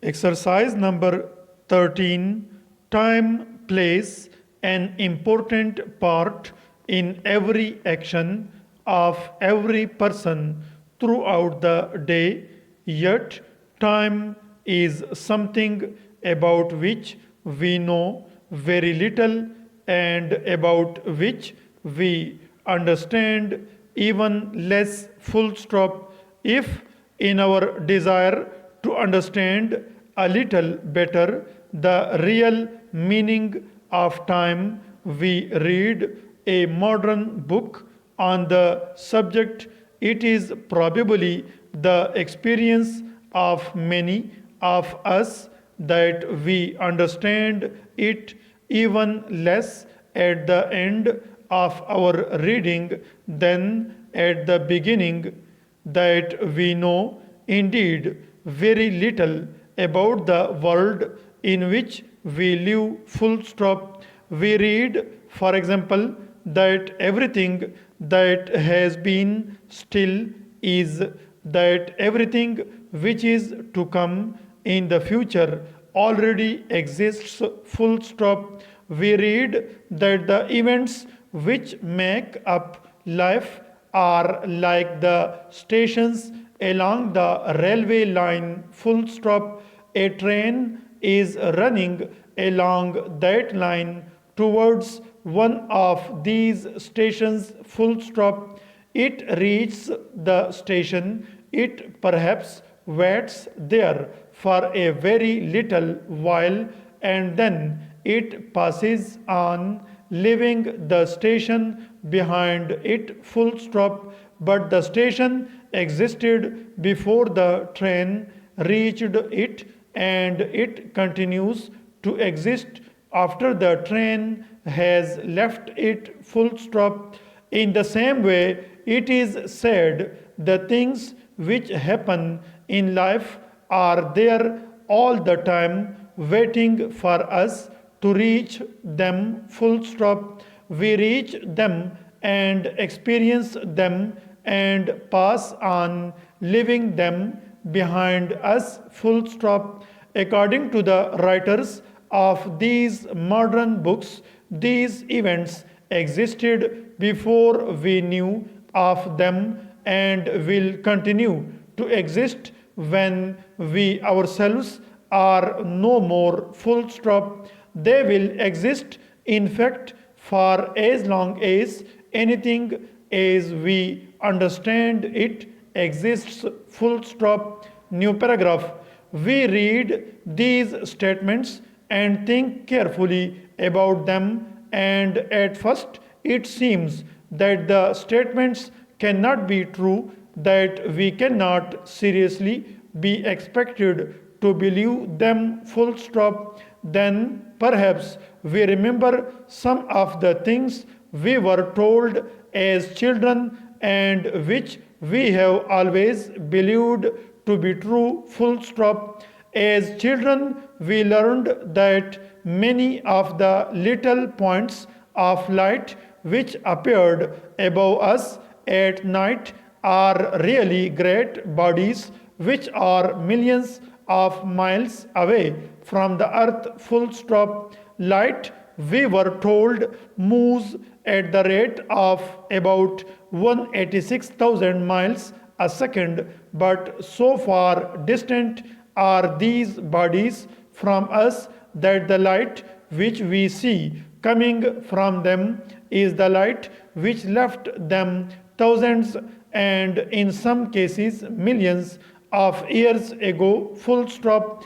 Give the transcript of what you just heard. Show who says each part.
Speaker 1: Exercise number 13. Time plays an important part in every action of every person throughout the day, yet, time is something about which we know very little and about which we understand even less. Full stop. If in our desire to understand a little better the real meaning of time, we read a modern book on the subject. It is probably the experience of many of us that we understand it even less at the end of our reading than at the beginning, that we know indeed very little about the world in which we live. Full stop. We read, for example, that everything that has been still is, that everything which is to come in the future already exists. Full stop. We read that the events which make up life are like the stations along the railway line. Full stop. A train is running along that line towards one of these stations. Full stop. It reaches the station. It perhaps waits there for a very little while and then it passes on, leaving the station behind it. Full stop. But the station existed before the train reached it and it continues to exist after the train has left it. Full stop. In the same way, it is said the things which happen in life are there all the time, waiting for us to reach them. Full stop. We reach them and experience them and pass on, leaving them behind us. Full stop. According to the writers of these modern books, these events existed before we knew of them and will continue to exist when we ourselves are no more. Full stop. They will exist, in fact, for as long as anything as we understand it exists. Full stop. New paragraph. We read these statements and think carefully about them, and at first it seems that the statements cannot be true, that we cannot seriously be expected to believe them. Full stop. Then perhaps we remember some of the things we were told as children and which we have always believed to be true. Full stop. As children, we learned that many of the little points of light which appeared above us at night are really great bodies which are millions of miles away from the earth. Full stop. Light, we were told, moves at the rate of about 186,000 miles a second, but so far distant are these bodies from us that the light which we see coming from them is the light which left them thousands and in some cases millions of years ago. Full stop.